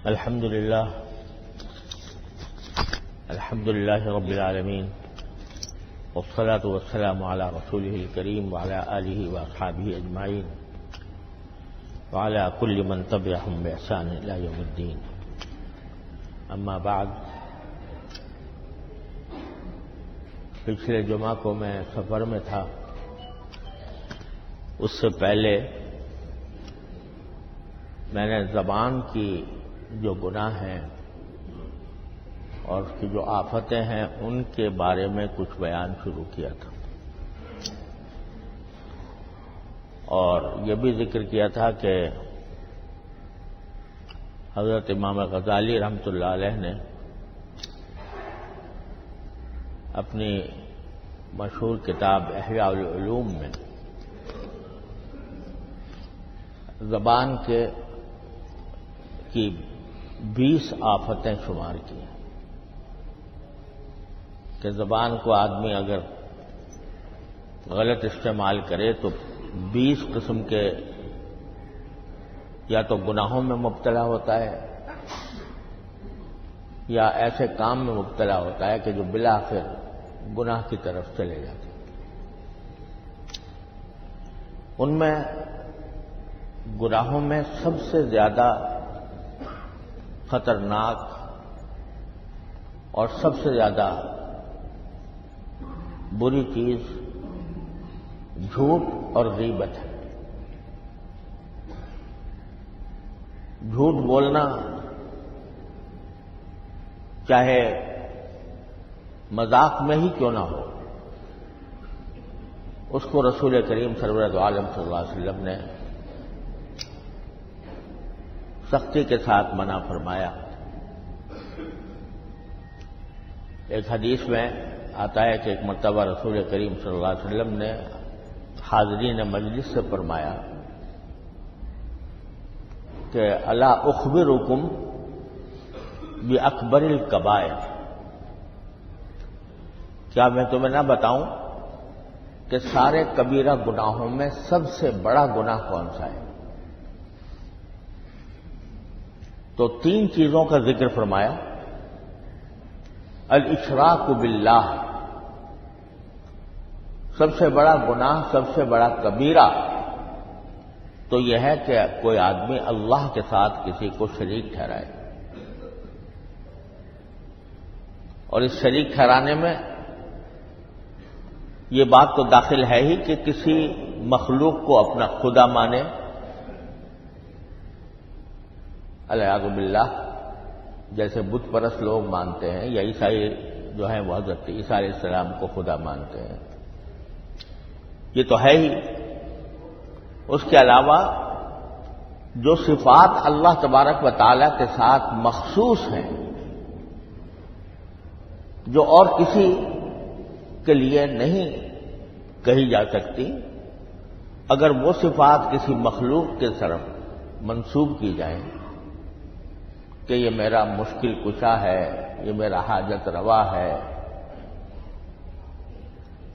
الحمد لله رب العالمين والصلاة والسلام على رسوله الكريم وعلى آله وأصحابه أجمعين وعلى كل من تبعهم بإحسان إلى يوم الدين. أما بعد، پچھلے جمعہ کو میں سفر میں تھا. اس سے پہلے میں نے زبان کی جو گناہ ہیں اور اس کی جو آفتیں ہیں ان کے بارے میں کچھ بیان شروع کیا تھا، اور یہ بھی ذکر کیا تھا کہ حضرت امام غزالی رحمۃ اللہ علیہ نے اپنی مشہور کتاب احیاء العلوم میں زبان کی 20 آفتیں شمار کی کہ زبان کو آدمی اگر غلط استعمال کرے تو 20 قسم کے یا تو گناہوں میں مبتلا ہوتا ہے یا ایسے کام میں مبتلا ہوتا ہے کہ جو بالآخر گناہ کی طرف چلے جاتے ہیں. ان میں گناہوں میں سب سے زیادہ خطرناک اور سب سے زیادہ بری چیز جھوٹ اور غیبت ہے. جھوٹ بولنا چاہے مذاق میں ہی کیوں نہ ہو، اس کو رسول کریم سرورت عالم صلی اللہ علیہ وسلم نے سختی کے ساتھ منع فرمایا. ایک حدیث میں آتا ہے کہ ایک مرتبہ رسول کریم صلی اللہ علیہ وسلم نے حاضرین مجلس سے فرمایا کہ الا اخبرکم باکبر الکبائر، کیا میں تمہیں نہ بتاؤں کہ سارے کبیرہ گناہوں میں سب سے بڑا گناہ کون سا ہے؟ تو 3 چیزوں کا ذکر فرمایا. الاشراک باللہ، سب سے بڑا گناہ، سب سے بڑا کبیرہ تو یہ ہے کہ کوئی آدمی اللہ کے ساتھ کسی کو شریک ٹھہرائے. اور اس شریک ٹھہرانے میں یہ بات تو داخل ہے ہی کہ کسی مخلوق کو اپنا خدا مانے، العیاذ باللہ، جیسے بت پرست لوگ مانتے ہیں، یا عیسائی جو ہیں وہ حضرت عیسیٰ علیہ السلام کو خدا مانتے ہیں. یہ تو ہے ہی. اس کے علاوہ جو صفات اللہ تبارک و تعالیٰ کے ساتھ مخصوص ہیں، جو اور کسی کے لیے نہیں کہی جا سکتی، اگر وہ صفات کسی مخلوق کے طرف منسوب کی جائیں کہ یہ میرا مشکل کشا ہے، یہ میرا حاجت روا ہے،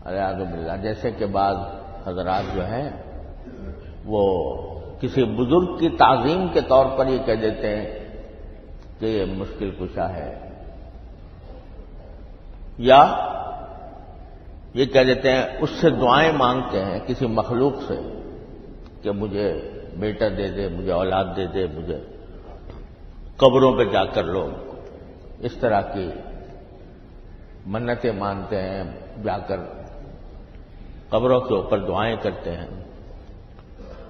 اعوذ باللہ، جیسے کہ بعض حضرات جو ہیں وہ کسی بزرگ کی تعظیم کے طور پر یہ کہہ دیتے ہیں کہ یہ مشکل کشا ہے، یا یہ کہہ دیتے ہیں اس سے دعائیں مانگتے ہیں کسی مخلوق سے کہ مجھے بیٹا دے دے، مجھے اولاد دے دے، مجھے قبروں پہ جا کر لو. اس طرح کی منتیں مانتے ہیں، جا کر قبروں کے اوپر دعائیں کرتے ہیں،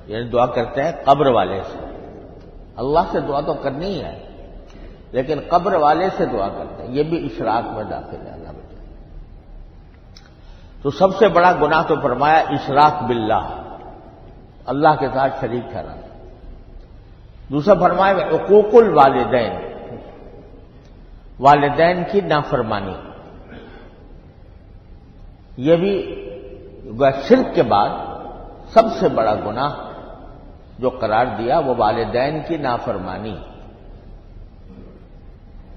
یعنی دعا کرتے ہیں قبر والے سے. اللہ سے دعا تو کرنی ہے لیکن قبر والے سے دعا کرتے ہیں، یہ بھی اشراک میں داخل ہے. اللہ بچائے. تو سب سے بڑا گناہ تو فرمایا اشراک باللہ، اللہ کے ساتھ شریک ٹھہرانا. دوسرا فرمایا حقوق الوالدین، والدین کی نافرمانی. یہ بھی شرک کے بعد سب سے بڑا گناہ جو قرار دیا وہ والدین کی نافرمانی،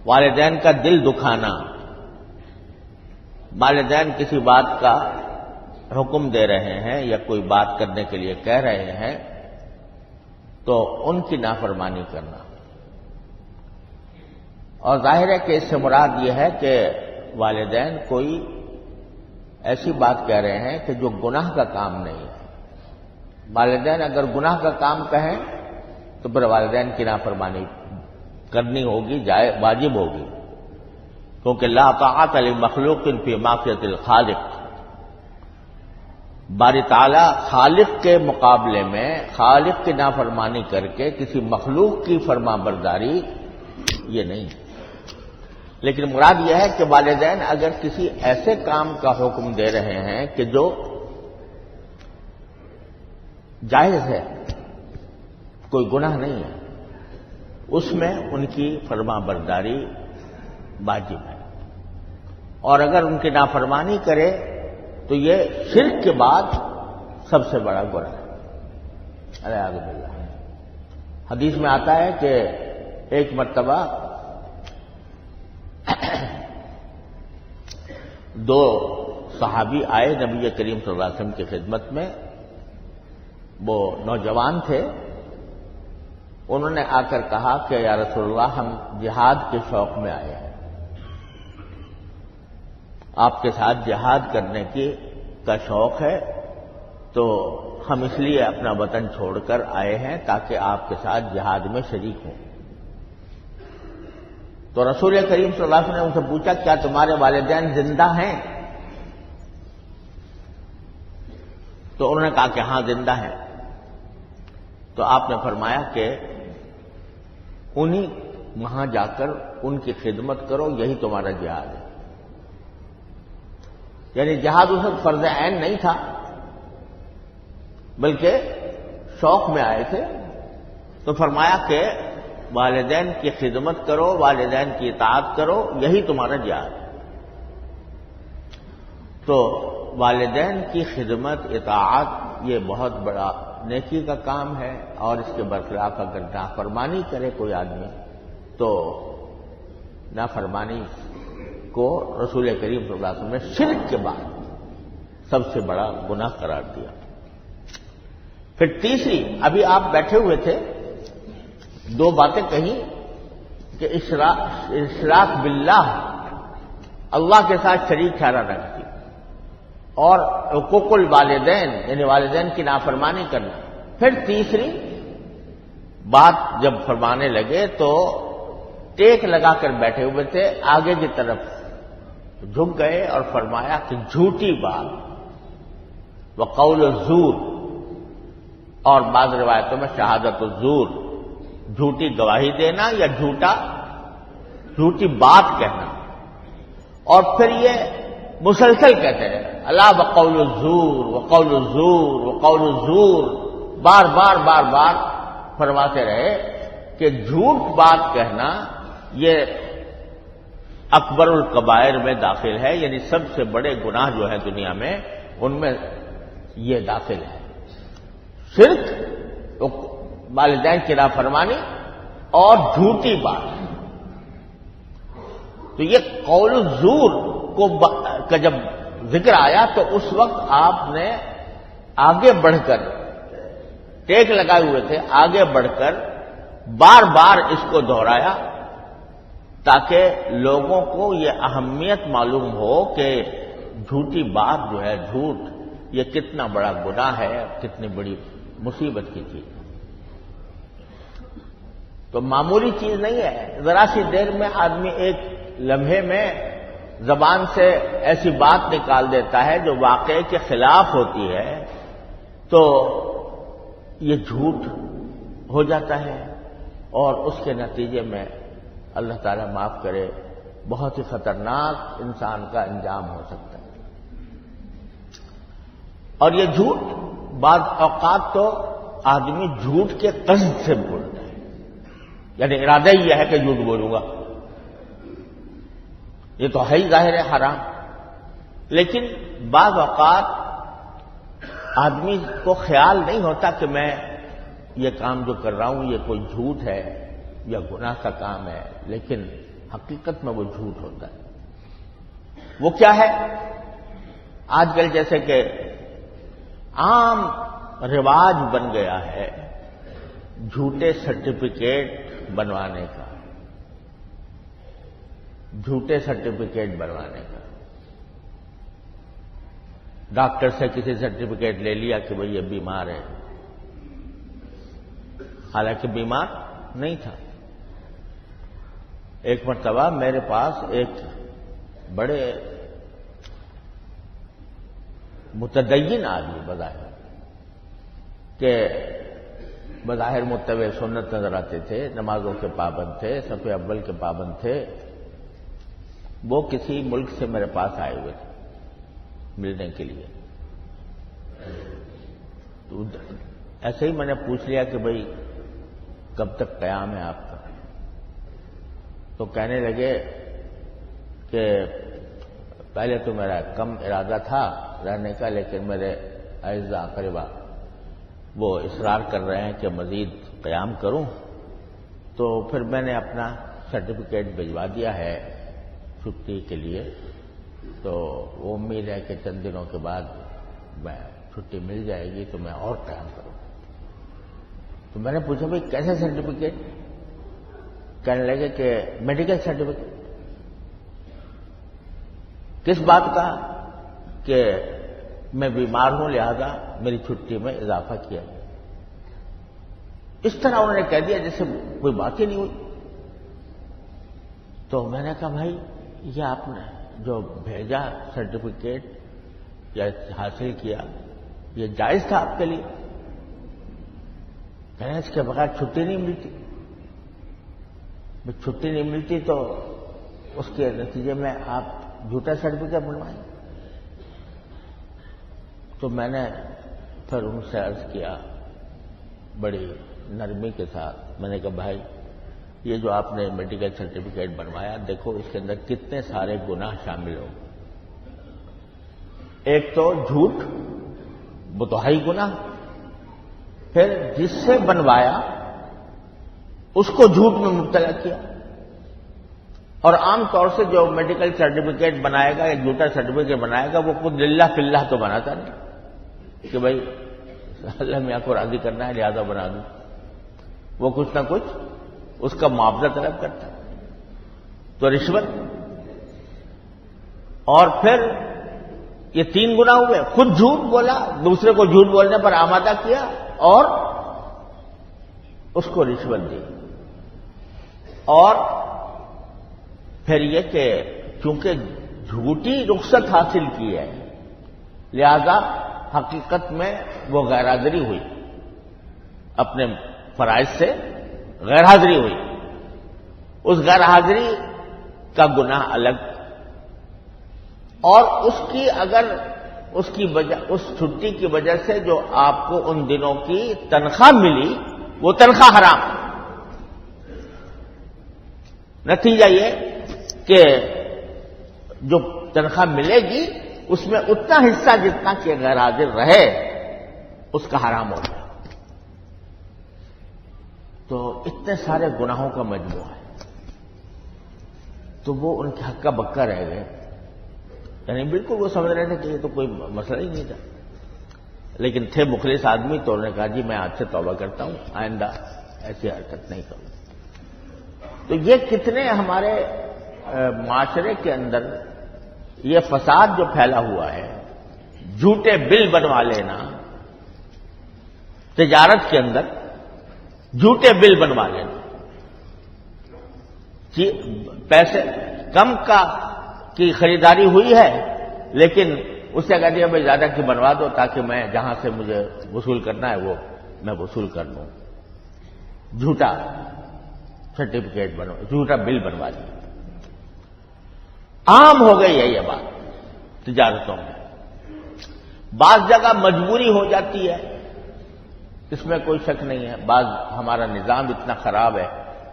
والدین کا دل دکھانا. والدین کسی بات کا حکم دے رہے ہیں یا کوئی بات کرنے کے لیے کہہ رہے ہیں تو ان کی نافرمانی کرنا. اور ظاہر ہے کہ اس سے مراد یہ ہے کہ والدین کوئی ایسی بات کہہ رہے ہیں کہ جو گناہ کا کام نہیں ہے۔ والدین اگر گناہ کا کام کہیں تو پھر والدین کی نافرمانی کرنی ہوگی، واجب ہوگی، کیونکہ لا طاعت لمخلوق فی معصیۃ الخالق، باری تعالیٰ خالق کے مقابلے میں خالق کی نافرمانی کر کے کسی مخلوق کی فرما برداری یہ نہیں۔ لیکن مراد یہ ہے کہ والدین اگر کسی ایسے کام کا حکم دے رہے ہیں کہ جو جائز ہے، کوئی گناہ نہیں ہے، اس میں ان کی فرما برداری واجب ہے، اور اگر ان کی نافرمانی کرے تو یہ شرک کے بعد سب سے بڑا گناہ ہے۔ اعوذ باللہ۔ حدیث میں آتا ہے کہ ایک مرتبہ دو صحابی آئے نبی کریم صلی اللہ علیہ وسلم کی خدمت میں، وہ نوجوان تھے، انہوں نے آ کر کہا کہ یا رسول اللہ ہم جہاد کے شوق میں آئے ہیں، آپ کے ساتھ جہاد کرنے کا شوق ہے، تو ہم اس لیے اپنا وطن چھوڑ کر آئے ہیں تاکہ آپ کے ساتھ جہاد میں شریک ہوں۔ تو رسول کریم صلی اللہ علیہ وسلم نے ان سے پوچھا کیا تمہارے والدین زندہ ہیں؟ تو انہوں نے کہا کہ ہاں زندہ ہیں۔ تو آپ نے فرمایا کہ انہیں وہاں جا کر ان کی خدمت کرو، یہی تمہارا جہاد ہے۔ یعنی جہاد اس وقت فرض عین نہیں تھا، بلکہ شوق میں آئے تھے، تو فرمایا کہ والدین کی خدمت کرو، والدین کی اطاعت کرو، یہی تمہارا جہاد ہے۔ تو والدین کی خدمت، اطاعت یہ بہت بڑا نیکی کا کام ہے، اور اس کے برخلاف اگر نافرمانی کرے کوئی آدمی تو نافرمانی کو رسول کریم صلی اللہ علیہ وسلم نے شرک کے بعد سب سے بڑا گناہ قرار دیا۔ پھر تیسری، ابھی آپ بیٹھے ہوئے تھے، دو باتیں کہیں کہ اشراک باللہ، اللہ کے ساتھ شریک ٹھہرانا کی، اور حقوق الوالدین یعنی والدین کی نافرمانی کرنا۔ پھر تیسری بات جب فرمانے لگے تو ٹیک لگا کر بیٹھے ہوئے تھے، آگے کی طرف جھک گئے اور فرمایا کہ جھوٹی بات وقول الزور، اور بعض روایتوں میں شہادت الزور، جھوٹی گواہی دینا یا جھوٹی بات کہنا، اور پھر یہ مسلسل کہتے ہیں الا وقول الزور وقول الزور وقول الزور، بار بار فرماتے رہے کہ جھوٹ بات کہنا یہ اکبر الکبائر میں داخل ہے، یعنی سب سے بڑے گناہ جو ہیں دنیا میں ان میں یہ داخل ہے۔ شرک، والدین کی نافرمانی اور جھوٹی بات۔ تو یہ قول الزور کا جب ذکر آیا تو اس وقت آپ نے آگے بڑھ کر، ٹیک لگائے ہوئے تھے، آگے بڑھ کر بار بار اس کو دہرایا تاکہ لوگوں کو یہ اہمیت معلوم ہو کہ جھوٹی بات جو ہے، جھوٹ، یہ کتنا بڑا گناہ ہے، کتنی بڑی مصیبت کی چیز ہے۔ تو معمولی چیز نہیں ہے، ذرا سی دیر میں آدمی ایک لمحے میں زبان سے ایسی بات نکال دیتا ہے جو واقعے کے خلاف ہوتی ہے، تو یہ جھوٹ ہو جاتا ہے، اور اس کے نتیجے میں اللہ تعالیٰ معاف کرے بہت ہی خطرناک انسان کا انجام ہو سکتا ہے۔ اور یہ جھوٹ بعض اوقات تو آدمی جھوٹ کے قصد سے بولتا ہے، یعنی ارادہ ہی یہ ہے کہ جھوٹ بولوں گا، یہ تو ہے ہی ظاہر ہے حرام، لیکن بعض اوقات آدمی کو خیال نہیں ہوتا کہ میں یہ کام جو کر رہا ہوں یہ کوئی جھوٹ ہے یا گناہ کا کام ہے، لیکن حقیقت میں وہ جھوٹ ہوتا ہے۔ وہ کیا ہے؟ آج کل جیسے کہ عام رواج بن گیا ہے جھوٹے سرٹیفکیٹ بنوانے کا، جھوٹے سرٹیفکیٹ بنوانے کا. ڈاکٹر سے کسی سرٹیفکیٹ لے لیا کہ بھئی یہ بیمار ہے، حالانکہ بیمار نہیں تھا. ایک مرتبہ میرے پاس ایک بڑے متدین آدمی بظاہر کہ بظاہر متبع سنت نظر آتے تھے، نمازوں کے پابند تھے، صف اول کے پابند تھے، وہ کسی ملک سے میرے پاس آئے ہوئے تھے ملنے کے لیے. تو ایسے ہی میں نے پوچھ لیا کہ بھئی کب تک قیام ہے آپ کا؟ تو کہنے لگے کہ پہلے تو میرا کم ارادہ تھا رہنے کا، لیکن میرے اعزاء اقربا وہ اصرار کر رہے ہیں کہ مزید قیام کروں، تو پھر میں نے اپنا سرٹیفکیٹ بھجوا دیا ہے چھٹی کے لیے. تو وہ امید ہے کہ چند دنوں کے بعد میں چھٹی مل جائے گی تو میں اور قیام کروں. تو میں نے پوچھا بھئی کیسے سرٹیفکیٹ؟ کہنے لگے کہ میڈیکل سرٹیفکیٹ. کس بات کا؟ کہ میں بیمار ہوں لہذا میری چھٹی میں اضافہ کیا. اس طرح انہوں نے کہہ دیا جیسے کوئی بات ہی نہیں ہوئی. تو میں نے کہا بھائی یہ آپ نے جو بھیجا سرٹیفکیٹ یا حاصل کیا یہ جائز تھا آپ کے لیے؟ کہنے اس کے بغیر چھٹی نہیں ملتی. چھٹی نہیں ملتی تو اس کے نتیجے میں آپ جھوٹا سرٹیفکیٹ بنوائیں. تو میں نے پھر ان سے عرض کیا بڑی نرمی کے ساتھ، میں نے کہا بھائی یہ جو آپ نے میڈیکل سرٹیفکیٹ بنوایا دیکھو اس کے اندر کتنے سارے گناہ شامل ہو. ایک تو جھوٹ، وہ تو ہے ہی گناہ. پھر جس سے بنوایا اس کو جھوٹ میں مبتلا کیا. اور عام طور سے جو میڈیکل سرٹیفکیٹ بنائے گا یا جھوٹا سرٹیفکیٹ بنائے گا وہ خود للہ فی اللہ تو بناتا نہیں کہ بھائی اللہ میاں کو راضی کرنا ہے لہذا بنا دوں. وہ کچھ نہ کچھ اس کا معاوضہ طلب کرتا ہے. تو رشوت، اور پھر یہ 3 گناہ ہوئے. خود جھوٹ بولا، دوسرے کو جھوٹ بولنے پر آمادہ کیا، اور اس کو رشوت دی. اور پھر یہ کہ چونکہ جھوٹی رخصت حاصل کی ہے لہذا حقیقت میں وہ غیر حاضری ہوئی، اپنے فرائض سے غیر حاضری ہوئی. اس غیر حاضری کا گناہ الگ، اور اس کی اگر اس کی وجہ اس چھٹی کی وجہ سے جو آپ کو ان دنوں کی تنخواہ ملی وہ تنخواہ حرام. نتیجہ یہ کہ جو تنخواہ ملے گی اس میں اتنا حصہ جتنا کہ غیر حاضر رہے اس کا حرام ہو گیا. تو اتنے سارے گناہوں کا مجموعہ ہے. تو وہ ان کے حق کا بکا رہ گئے. یعنی بالکل وہ سمجھ رہے تھے کہ یہ تو کوئی مسئلہ ہی نہیں تھا، لیکن تھے مخلص آدمی تو انہوں نے کہا جی میں آج سے توبہ کرتا ہوں، آئندہ ایسی حرکت نہیں کروں. تو یہ کتنے ہمارے معاشرے کے اندر یہ فساد جو پھیلا ہوا ہے، جھوٹے بل بنوا لینا، تجارت کے اندر جھوٹے بل بنوا لینا، پیسے کم کی خریداری ہوئی ہے لیکن اس سے کہہ دیا بھائی زیادہ کی بنوا دو تاکہ میں جہاں سے مجھے وصول کرنا ہے وہ میں وصول کر لوں. جھوٹا سرٹیفکیٹ جھوٹا بل بنوا دیا. عام ہو گئی ہے یہ بات تجارتوں میں. بعض جگہ مجبوری ہو جاتی ہے، اس میں کوئی شک نہیں ہے. بعض ہمارا نظام اتنا خراب ہے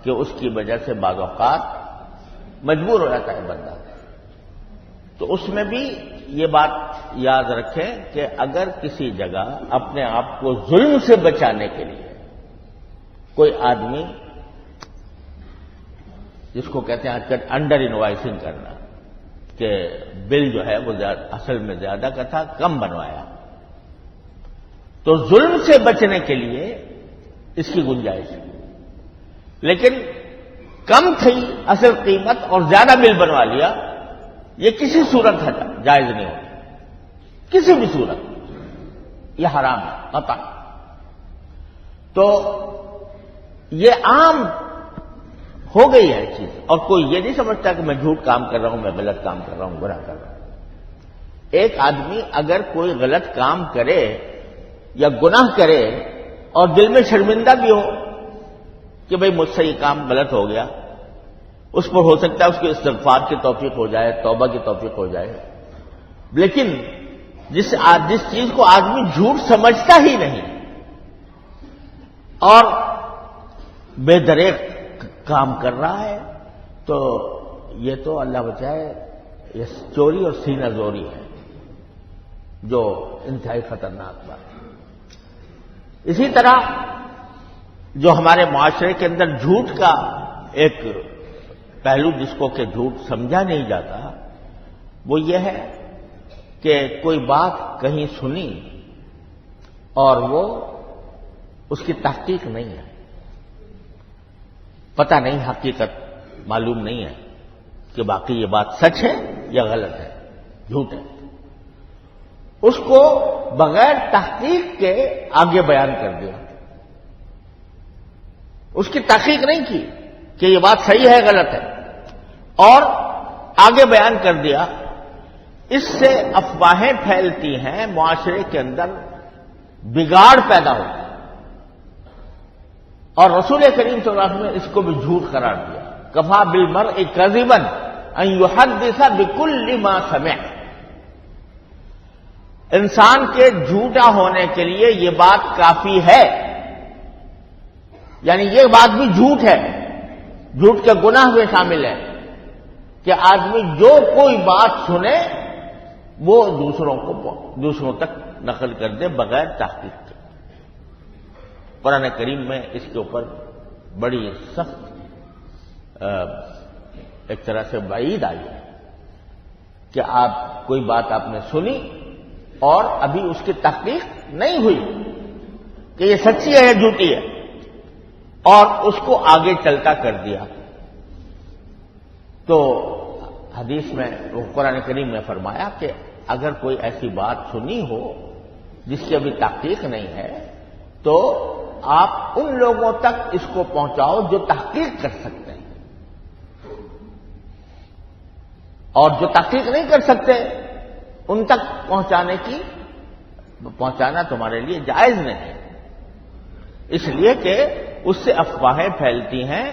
کہ اس کی وجہ سے بعض اوقات مجبور ہو جاتا ہے بندہ. تو اس میں بھی یہ بات یاد رکھیں کہ اگر کسی جگہ اپنے آپ کو ظلم سے بچانے کے لیے کوئی آدمی، جس کو کہتے ہیں آج کل انڈر انوائسنگ کرنا، کہ بل جو ہے وہ اصل میں زیادہ کا تھا کم بنوایا، تو ظلم سے بچنے کے لیے اس کی گنجائش ہے. لیکن کم تھی اصل قیمت اور زیادہ بل بنوا لیا، یہ کسی صورت ہے جائز نہیں ہوتا، کسی بھی صورت یہ حرام ہے قطع۔ تو یہ عام ہو گئی ہے چیز، اور کوئی یہ نہیں سمجھتا کہ میں جھوٹ کام کر رہا ہوں، میں غلط کام کر رہا ہوں، گناہ کر رہا ہوں۔ ایک آدمی اگر کوئی غلط کام کرے یا گناہ کرے اور دل میں شرمندہ بھی ہو کہ بھئی مجھ سے یہ کام غلط ہو گیا، اس پر ہو سکتا ہے اس کے استغفار کی توفیق ہو جائے، توبہ کی توفیق ہو جائے، لیکن جس چیز کو آدمی جھوٹ سمجھتا ہی نہیں اور بے دریغ کام کر رہا ہے، تو یہ تو اللہ بچائے یہ چوری اور سینہ زوری ہے، جو انتہائی خطرناک بات ہے۔ اسی طرح جو ہمارے معاشرے کے اندر جھوٹ کا ایک پہلو جس کو کہ جھوٹ سمجھا نہیں جاتا، وہ یہ ہے کہ کوئی بات کہیں سنی اور وہ اس کی تحقیق نہیں ہے، پتہ نہیں، حقیقت معلوم نہیں ہے کہ باقی یہ بات سچ ہے یا غلط ہے، جھوٹ ہے، اس کو بغیر تحقیق کے آگے بیان کر دیا، اس کی تحقیق نہیں کی کہ یہ بات صحیح ہے غلط ہے، اور آگے بیان کر دیا۔ اس سے افواہیں پھیلتی ہیں، معاشرے کے اندر بگاڑ پیدا ہوتا ہے، اور رسول کریم صلی اللہ علیہ وسلم نے اس کو بھی جھوٹ قرار دیا۔ کفا بالمرء کذبا ان یحدث بکل ما سمع، انسان کے جھوٹا ہونے کے لیے یہ بات کافی ہے، یعنی یہ بات بھی جھوٹ ہے، جھوٹ کے گناہ میں شامل ہے کہ آدمی جو کوئی بات سنے وہ دوسروں تک نقل کر دے بغیر تحقیق کے۔ قرآن کریم میں اس کے اوپر بڑی سخت ایک طرح سے وعید آئی ہے کہ کوئی بات آپ نے سنی اور ابھی اس کی تحقیق نہیں ہوئی کہ یہ سچی ہے یا جھوٹی ہے، اور اس کو آگے چلتا کر دیا، تو حدیث میں قرآن کریم نے فرمایا کہ اگر کوئی ایسی بات سنی ہو جس کی ابھی تحقیق نہیں ہے تو آپ ان لوگوں تک اس کو پہنچاؤ جو تحقیق کر سکتے ہیں، اور جو تحقیق نہیں کر سکتے ان تک پہنچانا تمہارے لیے جائز نہیں ہے، اس لیے کہ اس سے افواہیں پھیلتی ہیں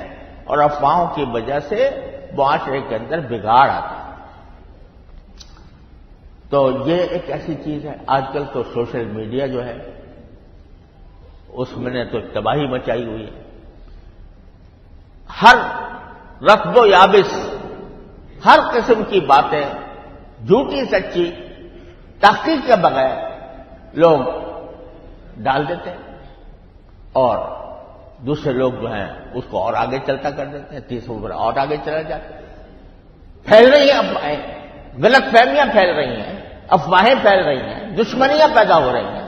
اور افواہوں کی وجہ سے معاشرے کے اندر بگاڑ آتا ہے۔ تو یہ ایک ایسی چیز ہے، آج کل تو سوشل میڈیا جو ہے اس میں نے تو تباہی مچائی ہوئی ہے، ہر رطب و یابس، ہر قسم کی باتیں جھوٹی سچی تحقیق کے بغیر لوگ ڈال دیتے ہیں، اور دوسرے لوگ جو ہیں اس کو اور آگے چلتا کر دیتے ہیں، تیسرے اوپر اور آگے چلا جاتے ہیں، پھیل رہی ہیں افواہیں، غلط فہمیاں پھیل رہی ہیں، افواہیں پھیل رہی ہیں، دشمنیاں پیدا ہو رہی ہیں۔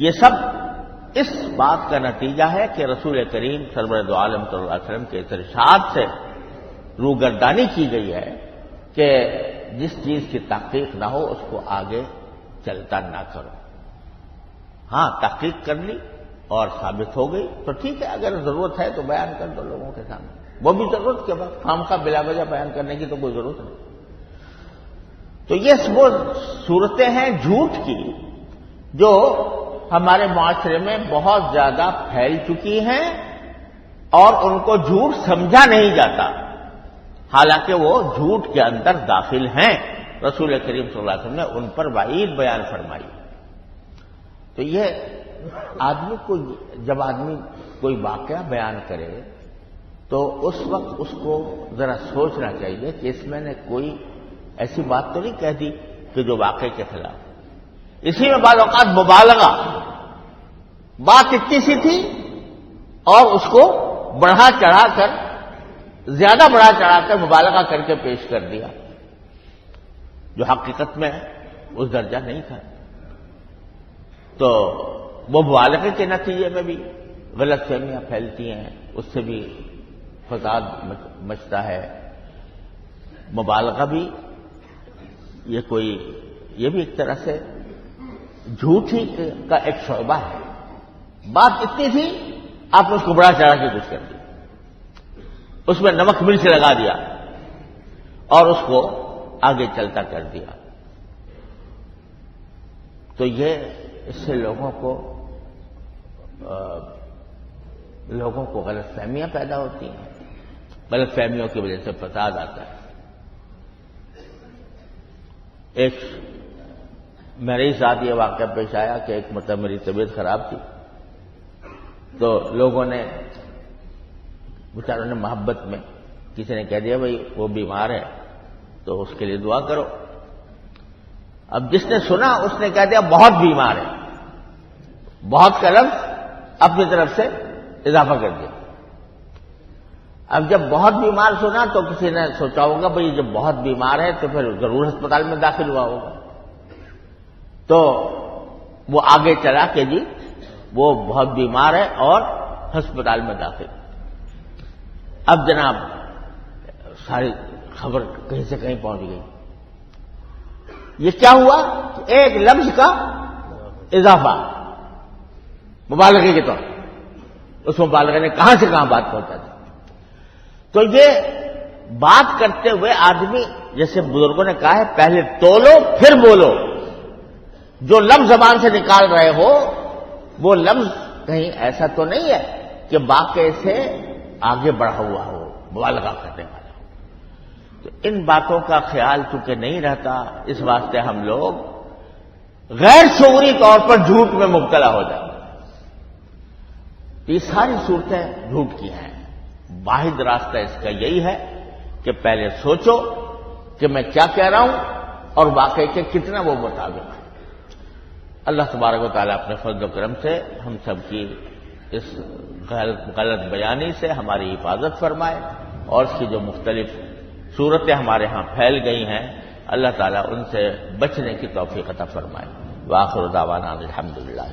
یہ سب اس بات کا نتیجہ ہے کہ رسول کریم سرور دو عالم صلی اللہ علیہ وسلم کے ارشاد سے روگردانی کی گئی ہے کہ جس چیز کی تحقیق نہ ہو اس کو آگے چلتا نہ کرو۔ ہاں تحقیق کر لی اور ثابت ہو گئی تو ٹھیک ہے، اگر ضرورت ہے تو بیان کر دو لوگوں کے سامنے، وہ بھی ضرورت کے وقت، خامخواہ بلا وجہ بیان کرنے کی تو کوئی ضرورت نہیں۔ تو یہ وہ صورتیں ہیں جھوٹ کی جو ہمارے معاشرے میں بہت زیادہ پھیل چکی ہیں اور ان کو جھوٹ سمجھا نہیں جاتا، حالانکہ وہ جھوٹ کے اندر داخل ہیں۔ رسول کریم صلی اللہ علیہ وسلم نے ان پر وعید بیان فرمائی۔ تو یہ جب آدمی کوئی واقعہ بیان کرے تو اس وقت اس کو ذرا سوچنا چاہیے کہ اس میں نے کوئی ایسی بات تو نہیں کہہ دی کہ جو واقعے کے خلاف۔ اسی میں بعض اوقات مبالغہ، بات اتنی سی تھی اور اس کو بڑھا چڑھا کر، زیادہ بڑھا چڑھا کر مبالغہ کر کے پیش کر دیا، جو حقیقت میں اس درجہ نہیں تھا۔ تو وہ مبالغے کے نتیجے میں بھی غلط فہمیاں پھیلتی ہیں، اس سے بھی فساد مچتا ہے، مبالغہ بھی، یہ بھی ایک طرح سے جھوٹ ہی کا ایک شعبہ ہے۔ بات اتنی تھی، آپ نے اس کو بڑا چڑھا کے کچھ کر دیا، اس میں نمک مرچ لگا دیا اور اس کو آگے چلتا کر دیا۔ تو اس سے لوگوں کو غلط فہمیاں پیدا ہوتی ہیں، غلط فہمیوں کی وجہ سے فساد آتا ہے۔ میرے ساتھ یہ واقعہ پیش آیا کہ ایک مرتبہ میری طبیعت خراب تھی، تو لوگوں نے، بیچاروں نے محبت میں کسی نے کہہ دیا بھائی وہ بیمار ہے تو اس کے لیے دعا کرو۔ اب جس نے سنا اس نے کہہ دیا بہت بیمار ہے، بہت کا لفظ اپنی طرف سے اضافہ کر دیا۔ اب جب بہت بیمار سنا تو کسی نے سوچا ہوگا بھائی جب بہت بیمار ہے تو پھر ضرور ہسپتال میں داخل ہوا ہوگا، تو وہ آگے چلا کہ جی وہ بہت بیمار ہے اور ہسپتال میں داخل۔ اب جناب ساری خبر کہیں سے کہیں پہنچ گئی۔ یہ کیا ہوا؟ ایک لفظ کا اضافہ مبالغے کے طور، اس مبالغے نے کہاں سے کہاں بات پہنچا دی۔ تو یہ بات کرتے ہوئے آدمی، جیسے بزرگوں نے کہا ہے، پہلے تولو پھر بولو۔ جو لفظ زبان سے نکال رہے ہو وہ لفظ کہیں ایسا تو نہیں ہے کہ واقعے سے آگے بڑھا ہوا ہو، مبالغہ کرنے والا ہو۔ تو ان باتوں کا خیال چونکہ نہیں رہتا، اس واسطے ہم لوگ غیر شعوری طور پر جھوٹ میں مبتلا ہو جاتے ہیں۔ یہ ساری صورتیں جھوٹ کی ہیں۔ واحد راستہ اس کا یہی ہے کہ پہلے سوچو کہ میں کیا کہہ رہا ہوں اور واقعے کے کتنا وہ مطابق ہے۔ اللہ تبارک و تعالیٰ اپنے فضل و کرم سے ہم سب کی اس غلط بیانی سے ہماری حفاظت فرمائے، اور اس کی جو مختلف صورتیں ہمارے ہاں پھیل گئی ہیں اللہ تعالیٰ ان سے بچنے کی توفیق عطا فرمائے۔ وآخر دعوانا الحمدللہ۔